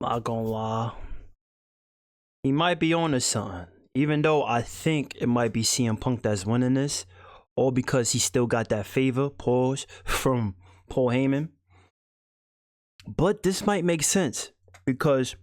Not gonna lie. He might be on to something. Even though I think it might be CM Punk that's winning this, all because he still got that favor, pause, from Paul Heyman. But this might make sense because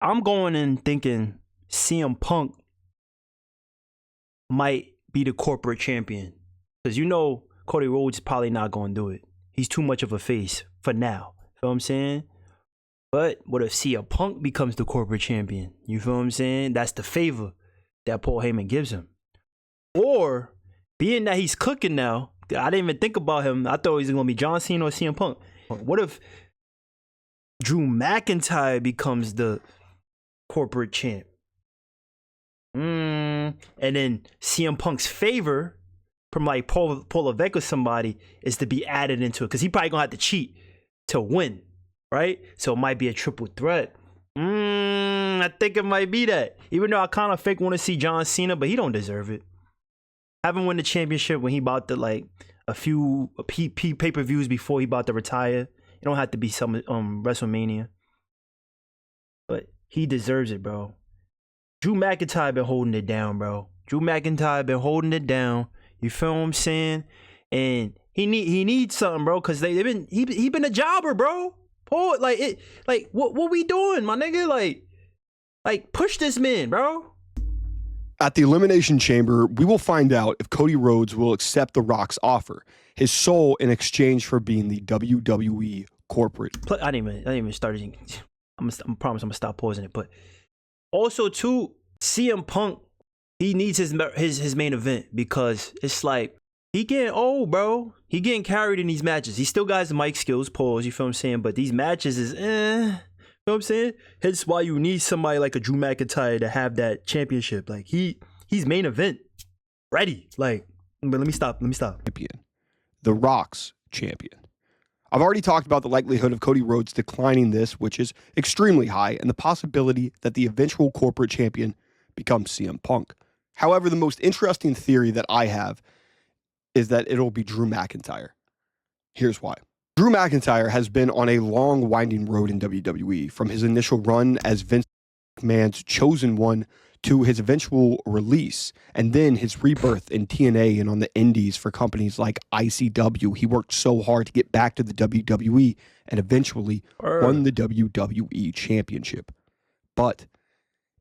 I'm going in thinking CM Punk might be the corporate champion. Because you know Cody Rhodes is probably not going to do it. He's too much of a face for now. Feel what I'm saying? But what if CM Punk becomes the corporate champion? You feel what I'm saying? That's the favor that Paul Heyman gives him. Or, being that he's cooking now, I didn't even think about him. I thought he was going to be John Cena or CM Punk. What if Drew McIntyre becomes the corporate champ? And then CM Punk's favor from like Paul Levesque or somebody is to be added into it. Because he probably going to have to cheat to win. Right? So it might be a triple threat. I think it might be that. Even though I kind of fake want to see John Cena, but he don't deserve it. Have him win the championship when he about to like a few pay-per-views before he about to retire. It don't have to be some WrestleMania. But he deserves it, bro. Drew McIntyre been holding it down, bro. Drew McIntyre been holding it down. You feel what I'm saying? And he needs something, bro, because he been a jobber, bro. Paul, what we doing, my nigga? Like push this man, bro. At the Elimination Chamber, we will find out if Cody Rhodes will accept The Rock's offer, his soul in exchange for being the WWE corporate. I didn't even start it. I promise I'm gonna stop pausing it. But also too, CM Punk, he needs his main event because it's like he getting old, bro. He getting carried in these matches. He still got his mic skills, pause, you feel what I'm saying? But these matches is, you know what I'm saying? Hence why you need somebody like a Drew McIntyre to have that championship. Like, he's main event ready. Like, but let me stop. Champion. The Rock's champion. I've already talked about the likelihood of Cody Rhodes declining this, which is extremely high, and the possibility that the eventual corporate champion becomes CM Punk. However, the most interesting theory that I have is that it'll be Drew McIntyre. Here's why. Drew McIntyre has been on a long, winding road in WWE, from his initial run as Vince McMahon's chosen one to his eventual release, and then his rebirth in TNA and on the indies for companies like ICW. He worked so hard to get back to the WWE and eventually won the WWE Championship. But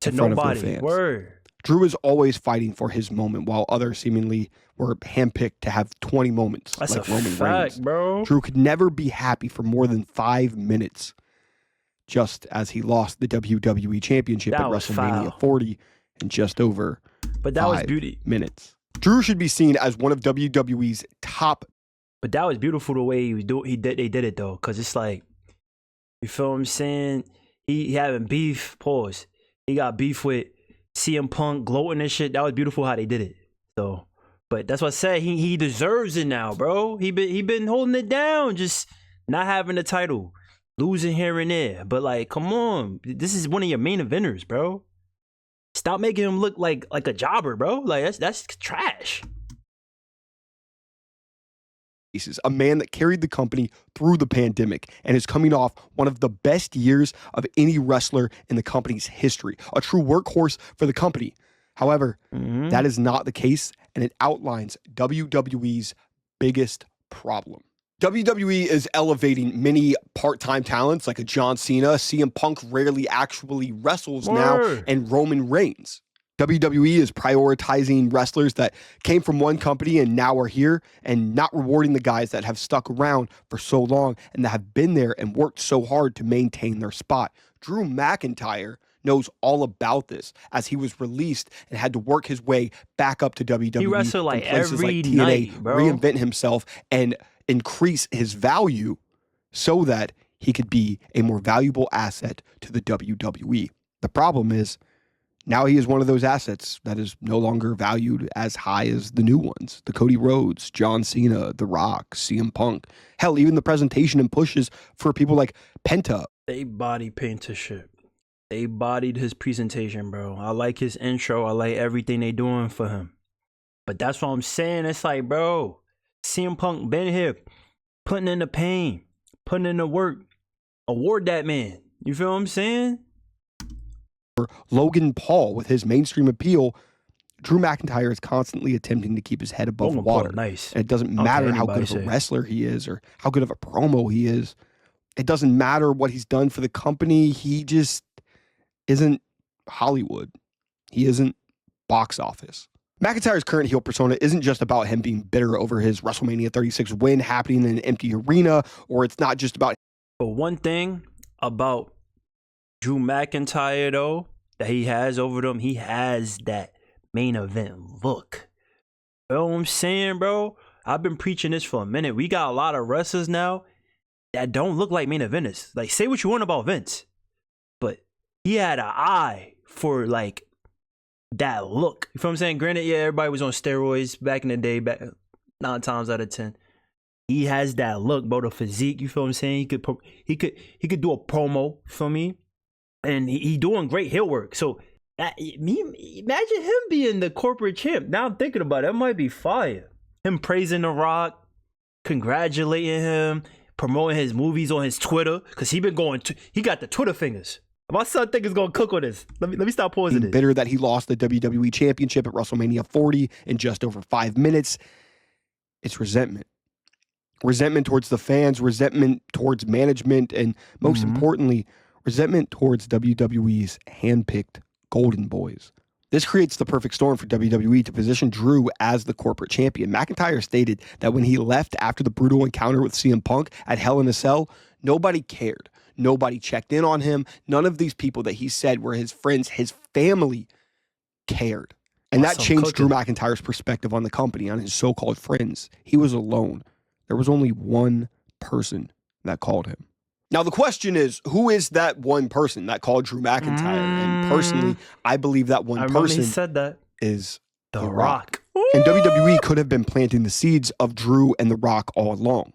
to in front nobody. Of no fans. Drew is always fighting for his moment, while others seemingly were handpicked to have 20 moments. That's like a Roman fact, Reigns. Bro. Drew could never be happy for more than 5 minutes, just as he lost the WWE Championship at WrestleMania 40 in just over but that 5 was beauty. minutes. Drew should be seen as one of WWE's top. But that was beautiful the way they did it though, because it's like, you feel what I'm saying? He having beef. Pause. He got beef with CM Punk, gloating and shit. That was beautiful how they did it. So, but that's what I said. He deserves it now, bro. He been holding it down, just not having the title, losing here and there. But like, come on, this is one of your main eventers, bro. Stop making him look like a jobber, bro. Like that's trash. A man that carried the company through the pandemic and is coming off one of the best years of any wrestler in the company's history. A true workhorse for the company. However, that is not the case, and it outlines WWE's biggest problem. WWE is elevating many part-time talents like a John Cena. CM Punk rarely actually wrestles now, and Roman Reigns. WWE is prioritizing wrestlers that came from one company and now are here, and not rewarding the guys that have stuck around for so long and that have been there and worked so hard to maintain their spot. Drew McIntyre knows all about this, as he was released and had to work his way back up to WWE. He wrestled like places every like TNA, night, bro. Reinvent himself and increase his value so that he could be a more valuable asset to the WWE. The problem is, now he is one of those assets that is no longer valued as high as the new ones. The Cody Rhodes, John Cena, The Rock, CM Punk. Hell, even the presentation and pushes for people like Penta. They body Penta shit. They bodied his presentation, bro. I like his intro. I like everything they doing for him. But that's what I'm saying. It's like, bro, CM Punk been here, putting in the pain, putting in the work. Award that man. You feel what I'm saying? Logan Paul, with his mainstream appeal, Drew McIntyre is constantly attempting to keep his head above Logan Paul water. nice. And it doesn't I don't matter care how anybody good of a say. wrestler he is or how good of a promo he is. It doesn't matter what he's done for the company. He just isn't Hollywood. He isn't box office. McIntyre's current heel persona isn't just about him being bitter over his WrestleMania 36 win happening in an empty arena, or it's not just about... But one thing about Drew McIntyre, though, that he has over them, he has that main event look. You know what I'm saying, bro? I've been preaching this for a minute. We got a lot of wrestlers now that don't look like main eventers. Like, say what you want about Vince, but he had an eye for, like, that look. You feel what I'm saying? Granted, yeah, everybody was on steroids back in the day, back 9 times out of 10. He has that look, bro, the physique. You feel what I'm saying? He could do a promo for me, and he doing great heel work. So imagine him being the corporate champ. Now I'm thinking about it, that might be fire. Him praising The Rock, congratulating him, promoting his movies on his Twitter, because he got the Twitter fingers. My son think he's gonna cook on this. Let me stop pausing it. Bitter that he lost the WWE Championship at WrestleMania 40 in just over 5 minutes. It's resentment. Resentment towards the fans, resentment towards management, and most importantly, resentment towards WWE's handpicked Golden Boys. This creates the perfect storm for WWE to position Drew as the corporate champion. McIntyre stated that when he left after the brutal encounter with CM Punk at Hell in a Cell, nobody cared. Nobody checked in on him. None of these people that he said were his friends, his family, cared. And that changed Drew McIntyre's perspective on the company, on his so-called friends. He was alone. There was only one person that called him. Now, the question is, who is that one person that called Drew McIntyre? And personally, I believe that one person said that. is The Rock. And WWE could have been planting the seeds of Drew and The Rock all along.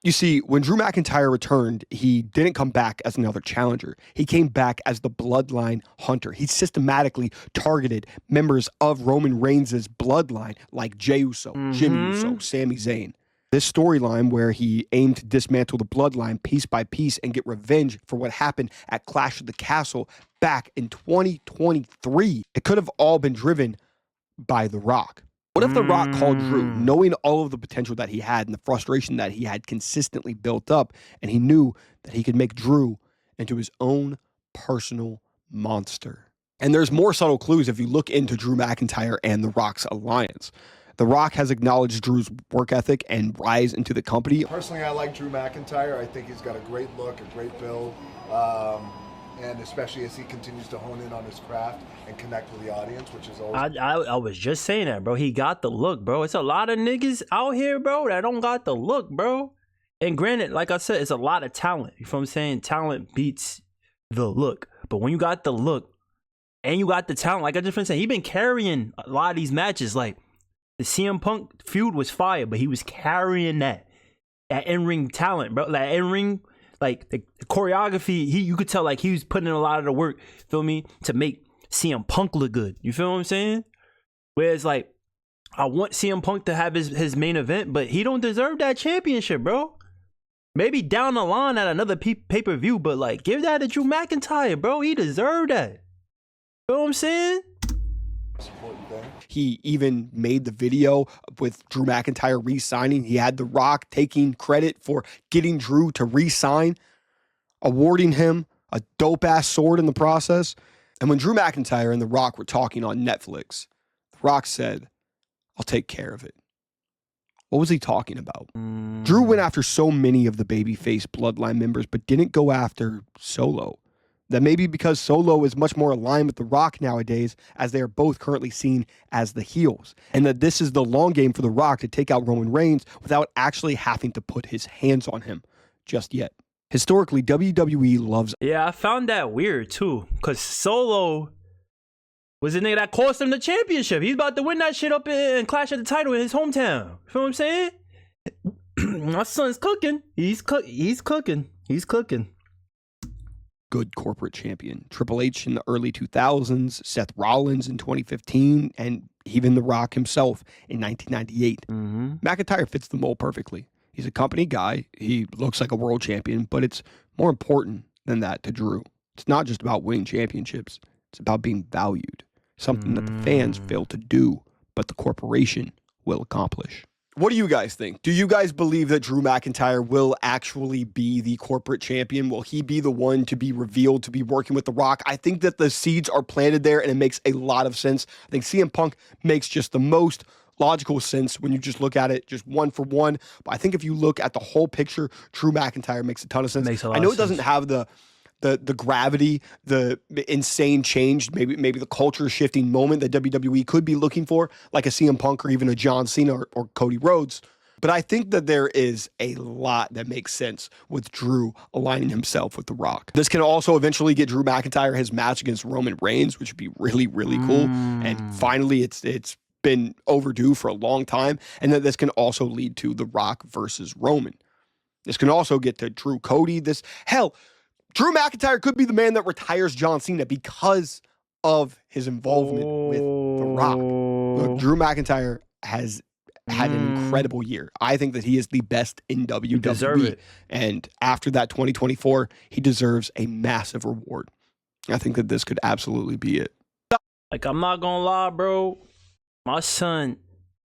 You see, when Drew McIntyre returned, he didn't come back as another challenger. He came back as the bloodline hunter. He systematically targeted members of Roman Reigns' bloodline like Jey Uso, Jimmy Uso, Sami Zayn. This storyline where he aimed to dismantle the bloodline piece by piece and get revenge for what happened at Clash of the Castle back in 2023, it could have all been driven by The Rock. What if The Rock called Drew, knowing all of the potential that he had and the frustration that he had consistently built up, and he knew that he could make Drew into his own personal monster? And there's more subtle clues if you look into Drew McIntyre and The Rock's alliance. The Rock has acknowledged Drew's work ethic and rise into the company. Personally, I like Drew McIntyre. I think he's got a great look, a great build, and especially as he continues to hone in on his craft and connect with the audience, which is always... I was just saying that, bro. He got the look, bro. It's a lot of niggas out here, bro, that don't got the look, bro. And granted, like I said, it's a lot of talent. You feel what I'm saying? Talent beats the look. But when you got the look and you got the talent, like I just been saying, he been carrying a lot of these matches. Like, the CM Punk feud was fire, but he was carrying that in-ring talent, bro. That in-ring, like the choreography, you could tell like he was putting in a lot of the work, feel me, to make CM Punk look good. You feel what I'm saying? Whereas like, I want CM Punk to have his main event, but he don't deserve that championship, bro. Maybe down the line at another pay-per-view, but like, give that to Drew McIntyre, bro. He deserved that. You know what I'm saying? He even made the video with Drew McIntyre re-signing. He had The Rock taking credit for getting Drew to re-sign, awarding him a dope-ass sword in the process. And when Drew McIntyre and The Rock were talking on Netflix, The Rock said, "I'll take care of it." What was he talking about? Drew went after so many of the babyface bloodline members, but didn't go after Solo. That may be because Solo is much more aligned with The Rock nowadays, as they are both currently seen as the heels. And that this is the long game for The Rock to take out Roman Reigns without actually having to put his hands on him just yet. Historically, WWE loves... Yeah, I found that weird too, because Solo was the nigga that cost him the championship. He's about to win that shit up in Clash of the Title in his hometown. You feel what I'm saying? My son's cooking. He's cooking. Good corporate champion. Triple H in the early 2000s, Seth Rollins in 2015, and even The Rock himself in 1998. McIntyre fits the mold perfectly. He's a company guy. He looks like a world champion, but it's more important than that to Drew. It's not just about winning championships. It's about being valued, something that the fans fail to do, but the corporation will accomplish. What do you guys think? Do you guys believe that Drew McIntyre will actually be the corporate champion? Will he be the one to be revealed to be working with The Rock? I think that the seeds are planted there, and it makes a lot of sense. I think CM Punk makes just the most logical sense when you just look at it just one for one. But I think if you look at the whole picture, Drew McIntyre makes a ton of sense. I know it doesn't have the gravity, the insane change, maybe the culture shifting moment that WWE could be looking for, like a CM Punk or even a John Cena or Cody Rhodes. But I think that there is a lot that makes sense with Drew aligning himself with The Rock. This can also eventually get Drew McIntyre his match against Roman Reigns, which would be really, really cool. And finally, it's been overdue for a long time. And then this can also lead to The Rock versus Roman. This can also get to Drew Cody. Drew McIntyre could be the man that retires John Cena because of his involvement with The Rock. Look, Drew McIntyre has had an incredible year. I think that he is the best in WWE. And after that 2024, he deserves a massive reward. I think that this could absolutely be it. Like, I'm not gonna lie, bro. My son,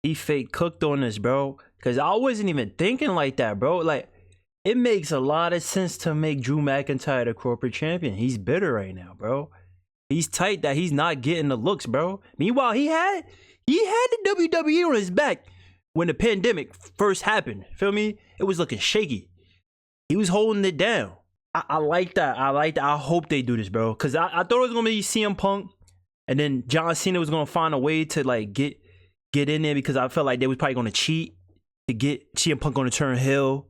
he fake cooked on this, bro. Because I wasn't even thinking like that, bro. Like, it makes a lot of sense to make Drew McIntyre the corporate champion. He's bitter right now, bro. He's tight that he's not getting the looks, bro. Meanwhile, he had the WWE on his back when the pandemic first happened. Feel me? It was looking shaky. He was holding it down. I like that. I hope they do this, bro. Because I thought it was going to be CM Punk. And then John Cena was going to find a way to, like, get in there, because I felt like they was probably going to cheat to get CM Punk on the turn heel.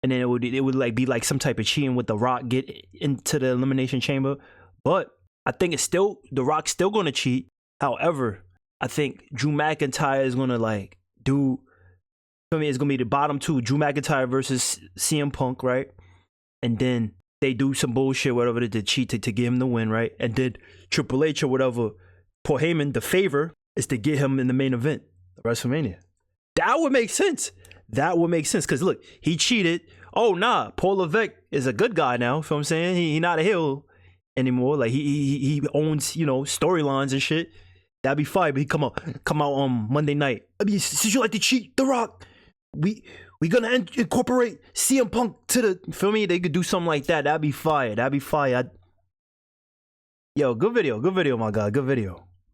And then it would like be like some type of cheating with The Rock get into the Elimination Chamber. But I think it's still, The Rock's still going to cheat. However, I think Drew McIntyre is going to like do, for me, it's going to be the bottom two, Drew McIntyre versus CM Punk, right? And then they do some bullshit, whatever, to cheat to get him the win, right? And then Triple H or whatever, Paul Heyman, the favor is to get him in the main event, WrestleMania. That would make sense. That would make sense, because look, he cheated. Oh, nah, Paul Levesque is a good guy now. Feel what I'm saying? He not a heel anymore. Like, he owns, storylines and shit. That'd be fine. But he come out on Monday night. I mean, since you like to cheat, The Rock, we gonna incorporate CM Punk to the, feel me? They could do something like that. That'd be fire. Yo, good video, my God, good video.